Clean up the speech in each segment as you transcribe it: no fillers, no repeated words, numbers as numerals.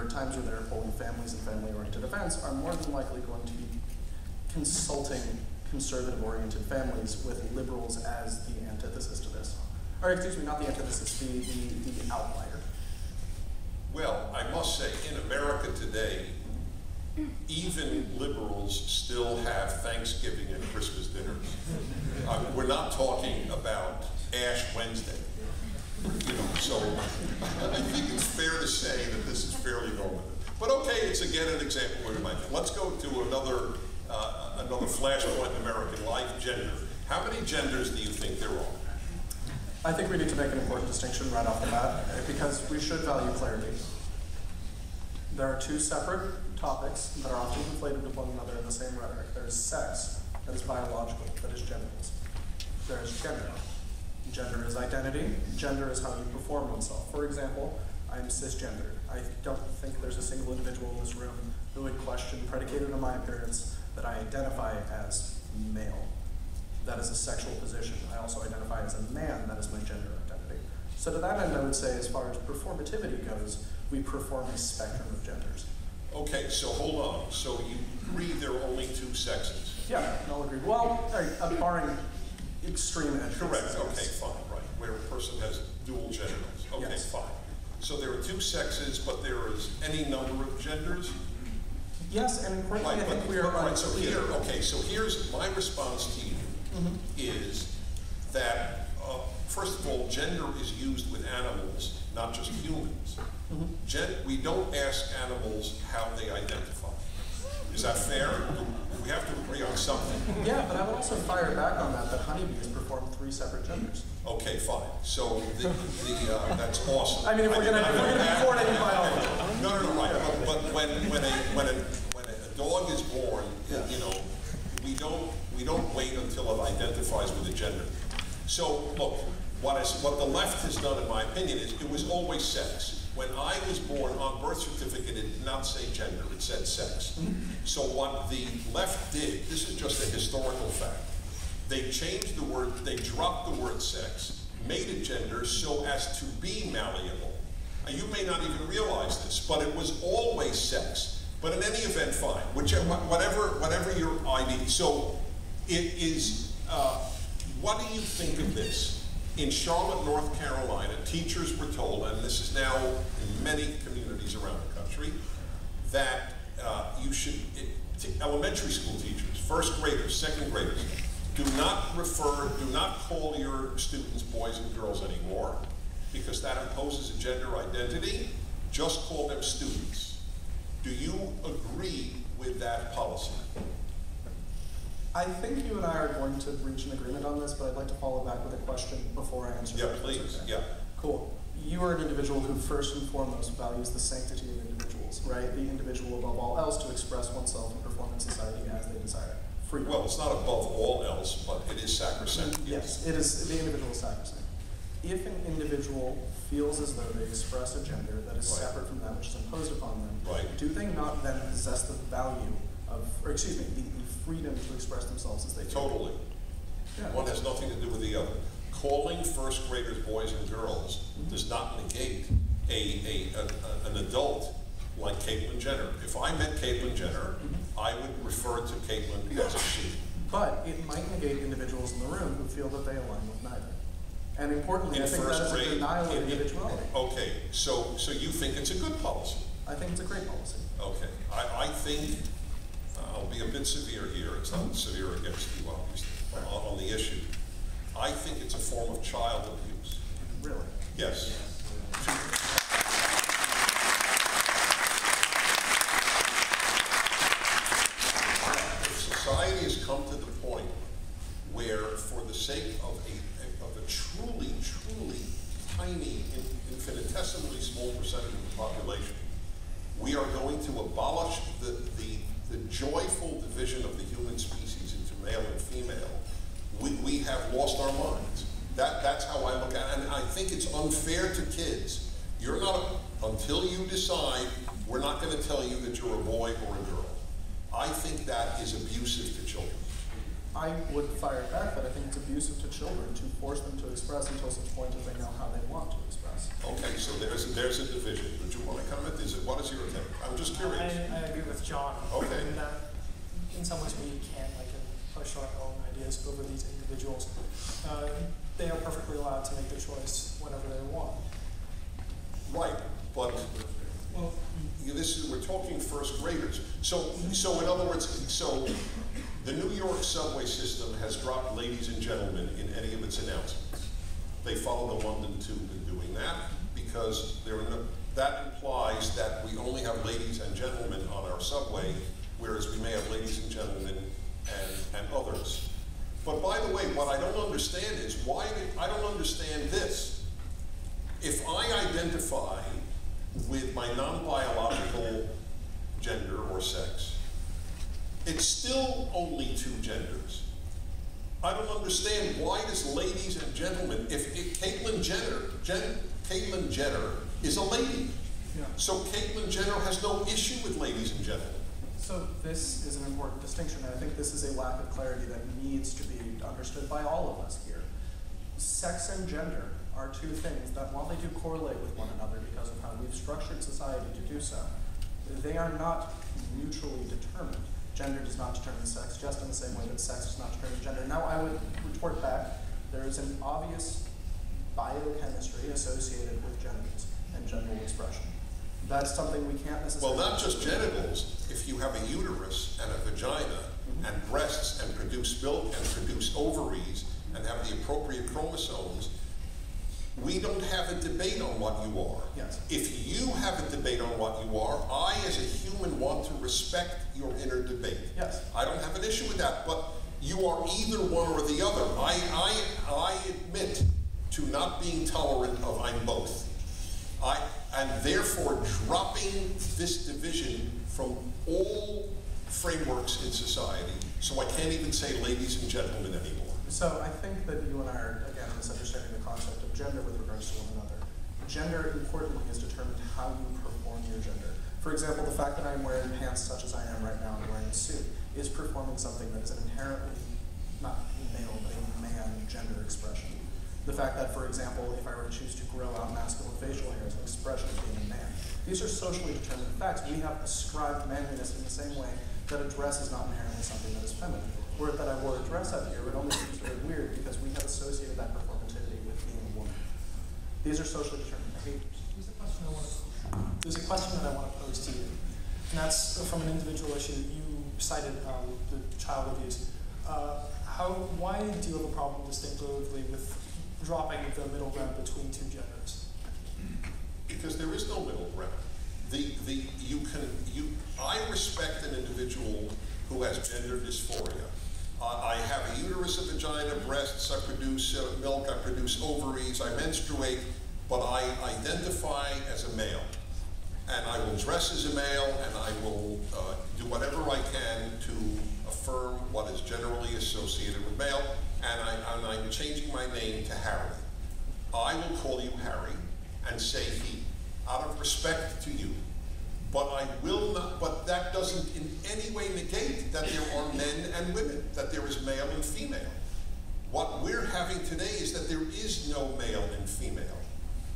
are times where they're polling families and family-oriented events, are more than likely going to be consulting conservative-oriented families with liberals as the antithesis to this. Or excuse me, not the antithesis, the outlier. Well, I must say, in America today, even liberals still have Thanksgiving and Christmas dinners. We're not talking about Ash Wednesday. You know, so I think it's fair to say that this is fairly normative. But okay, it's again an example where we might. Let's go to another flashpoint in American life: gender. How many genders do you think there are? I think we need to make an important distinction right off the bat, because we should value clarity. There are two separate topics that are often conflated with one another in the same rhetoric. There's sex, that is biological, that is genitals. There is gender. Gender is identity. Gender is how you perform oneself. For example, I am cisgendered. I don't think there's a single individual in this room who would question, predicated on my appearance, that I identify as male. That is a sexual position. I also identify as a man. That is my gender identity. So to that end, I would say, as far as performativity goes, we perform a spectrum of genders. Okay, so hold on. So you agree there are only two sexes? Yeah, I'll agree. Well, barring extreme edges. Correct. Okay, fine. Right. Where a person has dual genitals. Okay, yes. Fine. So there are two sexes, but there is any number of genders? Yes, and importantly, I think we are unclear. Okay, so here's my response to you. Is that, first of all, gender is used with animals, not just humans. We don't ask animals how they identify. Is that fair? We have to agree on something. Yeah, but I would also fire back on that honeybees perform 3 separate genders. Okay, fine. So that's awesome. I mean, if we're going to be coordinating biology. No, right. But when a dog is born, you know, we don't wait until it identifies with a gender. So look, what the left has done, in my opinion, is it was always sex. When I was born, on birth certificate, it did not say gender, it said sex. So what the left did, this is just a historical fact, they changed the word, they dropped the word sex, made it gender so as to be malleable. Now, you may not even realize this, but it was always sex. But in any event, fine, whatever your ID. So it is, what do you think of this? In Charlotte, North Carolina, teachers were told, and this is now in many communities around the country, that elementary school teachers, first graders, second graders, do not call your students boys and girls anymore, because that imposes a gender identity. Just call them students. Do you agree with that policy? I think you and I are going to reach an agreement on this, but I'd like to follow back with a question before I answer. Yeah, please. Okay. Yeah. Cool. You are an individual who first and foremost values the sanctity of individuals, right? The individual above all else to express oneself and perform in society as they desire. Free. Well, it's not above all else, but it is sacrosanct. Yes, it is. The individual is sacrosanct. If an individual feels as though they express a gender that is separate from that which is imposed upon them, do they not then possess the value of, or excuse me, the freedom to express themselves as they feel? Totally. Yeah. One has nothing to do with the other. Calling first graders boys and girls does not negate an adult like Caitlyn Jenner. If I met Caitlyn Jenner, I would refer to Caitlyn as a she. But it might negate individuals in the room who feel that they align with neither. And importantly, I think that is a denial of individuality. Okay, so you think it's a good policy? I think it's a great policy. Okay, I think, I'll be a bit severe here, it's not severe against you, obviously, on the issue. I think it's a form of child abuse. Really? Yes. Society has come to the point where, for the sake of a truly, truly tiny, infinitesimally small percentage of the population, we are going to abolish the joyful division of the human species into male and female. We have lost our minds. That's how I look at it. And I think it's unfair to kids. You're not, until you decide, we're not going to tell you that you're a boy or a girl. I think that is abusive to children. I would fire back that I think it's abusive to children to force them to express until such point as they know how they want to express. Okay, so there's a division. Would you want to comment? What is your opinion? I'm just curious. I agree with John. Okay. In that, in some ways, we can't push our own ideas over these individuals. They are perfectly allowed to make the choice whenever they want. Right, but Well, we're talking first graders. So in other words, so the New York subway system has dropped ladies and gentlemen in any of its announcements. They follow the London Tube in doing that because that implies that we only have ladies and gentlemen on our subway, whereas we may have ladies and gentlemen and others. But by the way, what I don't understand is I don't understand this. If I identify with my non-biological gender or sex, it's still only two genders. I don't understand why does ladies and gentlemen, if Caitlyn Jenner is a lady. Yeah. So Caitlyn Jenner has no issue with ladies and gentlemen. So this is an important distinction, and I think this is a lack of clarity that needs to be understood by all of us here. Sex and gender are two things that, while they do correlate with one another because of how we've structured society to do so, they are not mutually determined. Gender does not determine sex, just in the same way that sex does not determine gender. Now, I would retort back, there is an obvious biochemistry associated with genders and genital expression. That's something we can't necessarily... Well, not just genitals. If you have a uterus and a vagina and breasts and produce milk and produce ovaries and have the appropriate chromosomes, we don't have a debate on what you are. Yes. If you have a debate on what you are, I as a human want to respect your inner debate. Yes. I don't have an issue with that, but you are either one or the other. I admit to not being tolerant of I'm both. And therefore dropping this division from all frameworks in society, so I can't even say ladies and gentlemen anymore. So I think that you and I are, again, misunderstanding the concept of gender with regards to one another. Gender, importantly, is determined how you perform your gender. For example, the fact that I'm wearing pants such as I am right now and wearing a suit is performing something that is an inherently, not male, but a man gender expression. The fact that, for example, if I were to choose to grow out masculine facial hair is an expression of being a man. These are socially determined facts. We have ascribed manliness in the same way that a dress is not inherently something that is feminine. Were it that I wore a dress up here, it would only seem sort of weird because we have associated that performativity with being a woman. These are socially determined behaviors. There's a question that I want to pose to you, and that's from an individual issue. You cited the child abuse. Why do you have a problem distinctively with dropping the middle ground between two genders? Because there is no middle ground. I respect an individual who has gender dysphoria. I have a uterus, a vagina, breasts, I produce milk, I produce ovaries, I menstruate, but I identify as a male. And I will dress as a male, and I will do whatever I can to affirm what is generally associated with male, and I'm changing my name to Harry. I will call you Harry and say he, out of respect to you. But I will not, but that doesn't in any way negate that there are men and women, that there is male and female. What we're having today is that there is no male and female.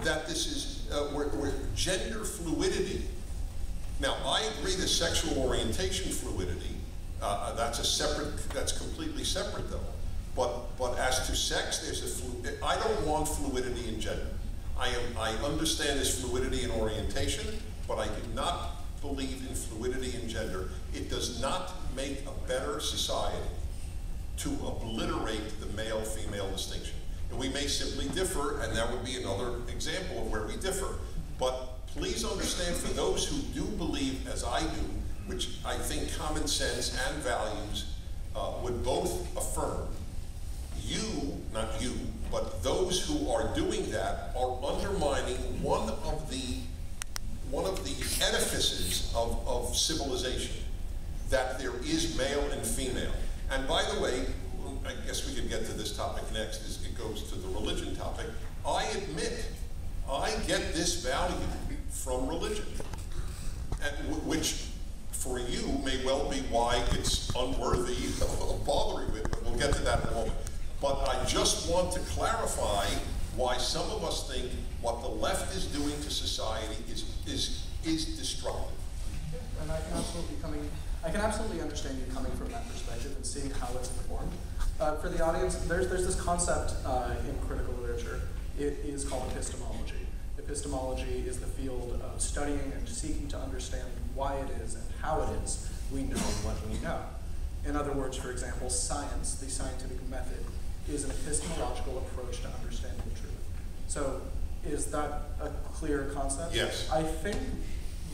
That this is, we're gender fluidity. Now, I agree that sexual orientation fluidity, that's completely separate though. But as to sex, I don't want fluidity in gender. I understand this fluidity in orientation, but I do not believe in fluidity in gender. It does not make a better society to obliterate the male-female distinction. And we may simply differ, and that would be another example of where we differ. But please understand, for those who do believe as I do, which I think common sense and values would both affirm, not you, but those who are doing that are undermining one of the edifices of civilization, that there is male and female. And by the way, I guess we could get to this topic next, as it goes to the religion topic. I admit, I get this value from religion, which for you may well be why it's unworthy of bothering with, but we'll get to that in a moment. But I just want to clarify why some of us think what the left is doing to society is destructive. And I can absolutely understand you coming from that perspective and seeing how it's informed. For the audience, there's this concept in critical literature. It is called epistemology. Epistemology is the field of studying and seeking to understand why it is and how it is we know what we know. In other words, for example, science, the scientific method, is an epistemological approach to understanding the truth. So, is that a clear concept? Yes. I think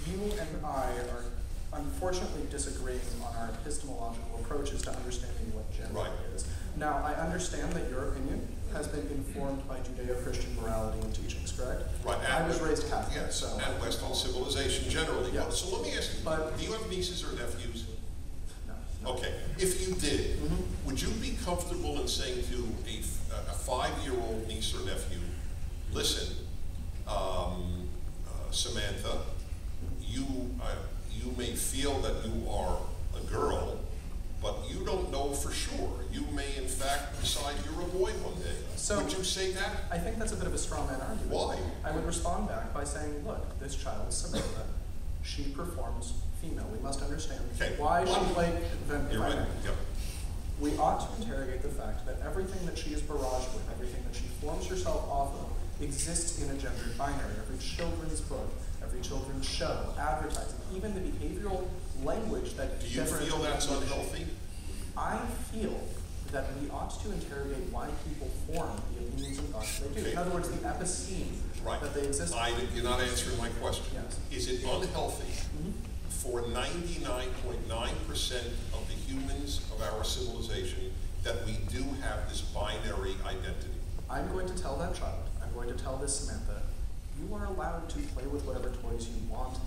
you and I are unfortunately disagreeing on our epistemological approaches to understanding what gender is. Now, I understand that your opinion has been informed by Judeo-Christian morality and teachings, correct? Right. I was raised Catholic, yes, so. and Western civilization generally. Yeah. So let me ask you, do you have nieces or nephews? No. Okay. If you did, would you be comfortable in saying to a 5-year-old niece or nephew, listen, Samantha, you may feel that you are a girl, but you don't know for sure. You may, in fact, decide you're a boy one day. So, would you say that? I think that's a bit of a straw man argument. Why? I would respond back by saying, look, this child, Samantha, she performs female. We must understand why she played them. You're right. Yep. We ought to interrogate the fact that everything that she is barraged with, everything that she forms herself off of, exists in a gendered binary. Every children's book, every children's show, advertising, even the behavioral language that. Do you feel that's unhealthy? I feel that we ought to interrogate why people form the opinions and thoughts they do. In other words, the episteme that they exist. You're not answering my question. Yes. Is it unhealthy for 99.9% of the humans of our civilization that we do have this binary identity? I'm going to tell that child, I'm going to tell this Samantha, you are allowed to play with whatever toys you want,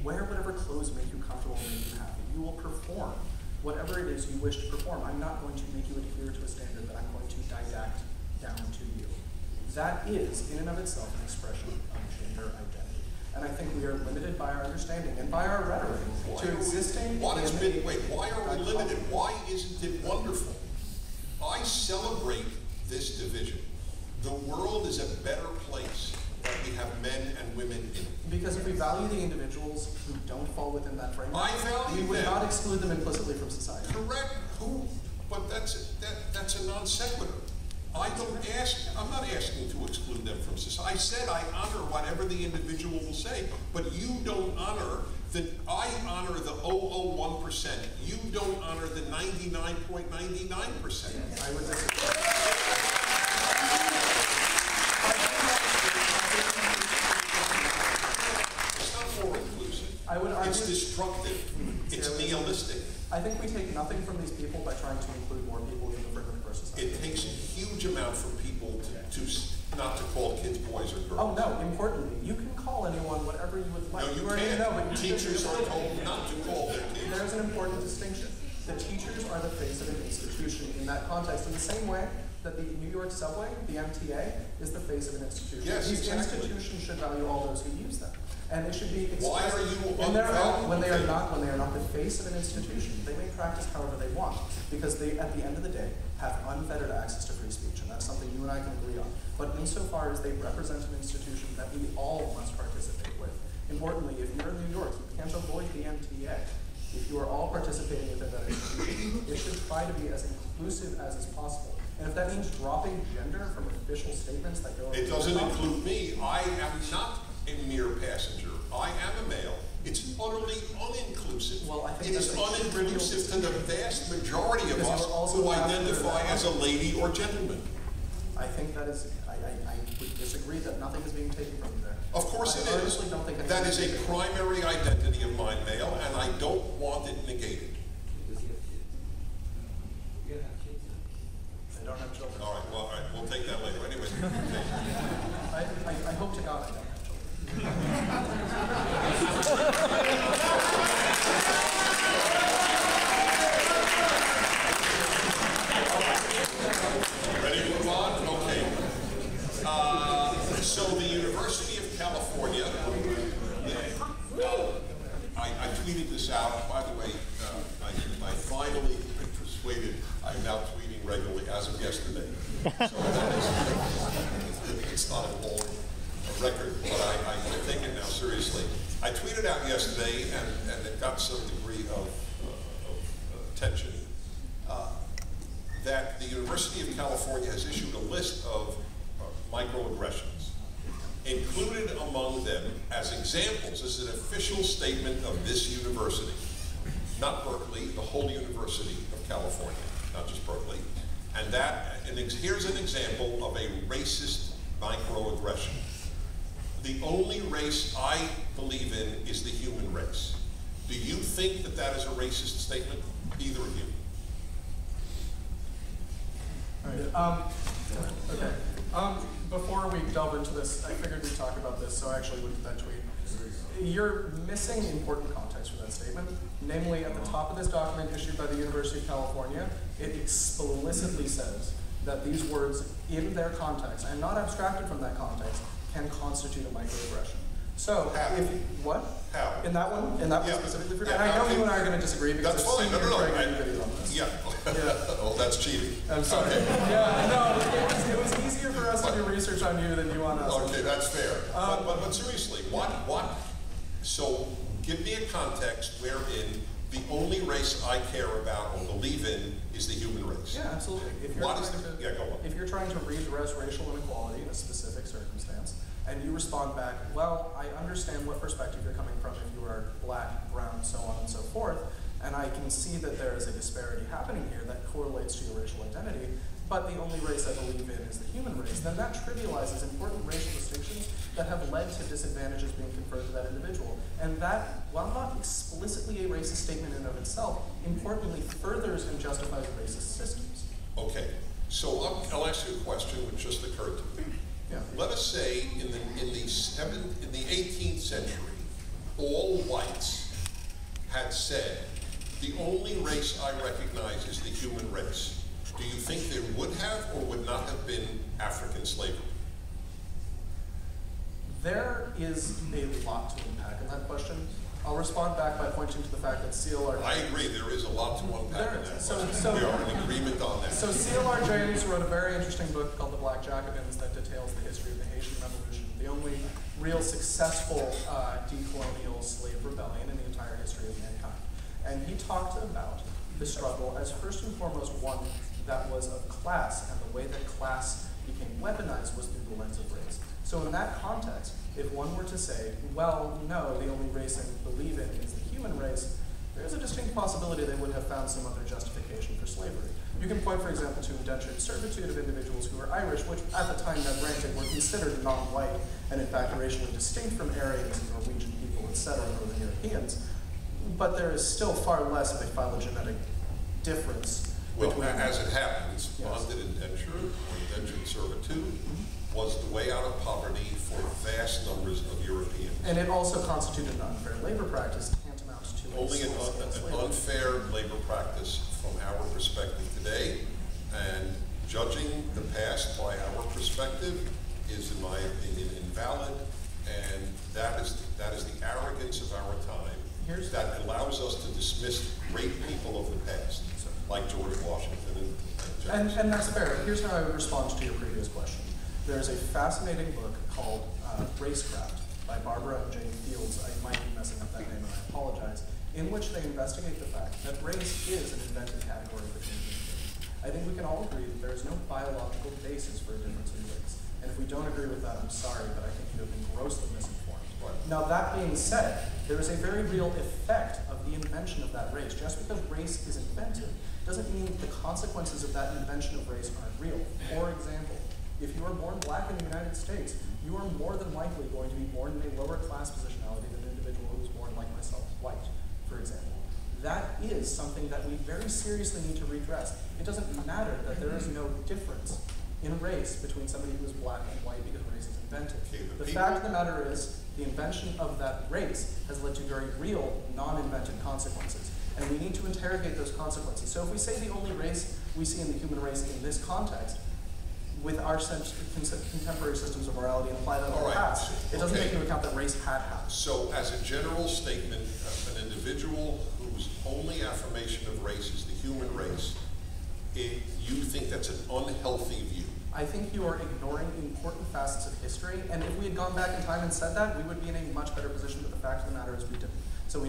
wear whatever clothes make you comfortable and make you happy. You will perform whatever it is you wish to perform. I'm not going to make you adhere to a standard that I'm going to didact down to you. That is, in and of itself, an expression of gender identity. And I think we are limited by our understanding and by our rhetoric to existing. Why are we limited? Why isn't it wonderful? I celebrate this division. The world is a better place that we have men and women in it. Because if we value the individuals who don't fall within that framework, we would not exclude them implicitly from society. Correct. But that's a non sequitur. I'm not asking to exclude them from society. I said I honor whatever the individual will say, but you don't honor I honor the 0.001%. You don't honor the 99.99%. I would disagree. I would argue it's destructive. It's nihilistic. I think we take nothing from these people by trying to include more people in the framework of our society. It takes a huge amount for people to not to call kids boys or girls. Oh no, importantly, you can call anyone whatever you would like. No, you can't. But Teachers are told not to call their kids. There's an important distinction. The teachers are the face of an institution in that context, in the same way that the New York subway, the MTA, is the face of an institution. Yes, These exactly. institutions should value all those who use them. And they should be expressed. Why are you when they are not the face of an institution, they may practice however they want, because they, at the end of the day, have unfettered access to free speech, and that's something you and I can agree on. But insofar as they represent an institution that we all must participate with. Importantly, if you're in New York, you can't avoid the MTA. If you are all participating within that institution, it should try to be as inclusive as is possible. And if that means dropping gender from official statements that go. It doesn't include me. I am not a mere passenger. I am a male. It's utterly uninclusive. Well, I think it is uninclusive to the vast majority of us who identify as a lady or gentleman. I think that is, I would disagree that nothing is being taken from you there. Of course it is. Don't think that is a primary identity of mine, male, and I don't want it negated. They don't have children. All right, we'll take that later. Anyway. I hope to God I don't have children. Ready to move on? Okay. So the University of California, I tweeted this out. By the way, I finally been persuaded I'm now tweeting regularly as of yesterday. So it's not appalling. record, but I take it now seriously. I tweeted out yesterday, and it got some degree of attention, that the University of California has issued a list of microaggressions. Included among them, as examples, is an official statement of this university, not Berkeley, the whole University of California, not just Berkeley. And here's an example of a racist microaggression. The only race I believe in is the human race. Do you think that that is a racist statement? Either of you? Okay. Before we delve into this, I figured we'd talk about this, so I actually looked at that tweet. You're missing important context for that statement. Namely, at the top of this document issued by the University of California, it explicitly says that these words, in their context, and not abstracted from that context, can constitute a microaggression. So, what? How? In that one specifically? Yeah, and I know you and I are going to disagree because that's fine. No. video on this. Yeah. Well, that's cheating. I'm sorry. Okay. Yeah, no, it was easier for us to do research on you than you on us. Okay, that's fair. But seriously, what? So, give me a context wherein the only race I care about or believe in is the human race. Yeah, absolutely. If you're trying to redress racial inequality in a specific circumstance, and you respond back, well, I understand what perspective you're coming from if you are black, brown, so on and so forth, and I can see that there is a disparity happening here that correlates to your racial identity, but the only race I believe in is the human race, then that trivializes important racial distinctions that have led to disadvantages being conferred to that individual. And that, while not explicitly a racist statement in and of itself, importantly furthers and justifies racist systems. Okay, so I'll ask you a question which just occurred to me. Yeah. Let us say in the 18th century, all whites had said, the only race I recognize is the human race. Do you think there would have or would not have been African slavery? There is a lot to unpack in that question. I'll respond back by pointing to the fact that CLR... I agree, there is a lot to unpack in that question. We are in agreement on that. So CLR James wrote a very interesting book called The Black Jacobins that details the history of the Haitian Revolution, the only real successful decolonial slave rebellion in the entire history of mankind. And he talked about the struggle as first and foremost one that was of class, and the way that class became weaponized was through the lens of race. So in that context, if one were to say, well, no, the only race I believe in is the human race, there's a distinct possibility they would have found some other justification for slavery. You can point, for example, to indentured servitude of individuals who were Irish, which at the time that granted were considered non-white, and in fact racially distinct from Aryans and Norwegian people, etc., Northern Europeans. But there is still far less of a phylogenetic difference. Well, as it happens, bonded indenture or indentured servitude was the way out of poverty for vast numbers of Europeans. And it also constituted an unfair labor practice tantamount to only an unfair labor practice from our perspective today, and judging the past by our perspective is, in my opinion, invalid, and that is the arrogance of our time that allows us to dismiss great people of the past, like George Washington and that's fair. Here's how I would respond to your previous question. There's a fascinating book called Racecraft by Barbara and Jane Fields. I might be messing up that name and I apologize, in which they investigate the fact that race is an invented category between human beings. I think we can all agree that there is no biological basis for a difference in race. And if we don't agree with that, I'm sorry, but I think you have been grossly misinformed. Now that being said, there is a very real effect of the invention of that race. Just because race is invented doesn't mean the consequences of that invention of race aren't real. For example, if you are born black in the United States, you are more than likely going to be born in a lower class positionality than an individual who was born like myself, white, for example. That is something that we very seriously need to redress. It doesn't matter that there is no difference in race between somebody who is black and white because race is invented. The fact of the matter is, the invention of that race has led to very real, non-invented consequences. And we need to interrogate those consequences. So if we say the only race we see in the human race in this context, with our contemporary systems of morality and apply that to the past, it doesn't take into account that race had happened. So as a general statement, an individual whose only affirmation of race is the human race, you think that's an unhealthy view? I think you are ignoring important facets of history, and if we had gone back in time and said that, we would be in a much better position, but the fact of the matter is we didn't. So we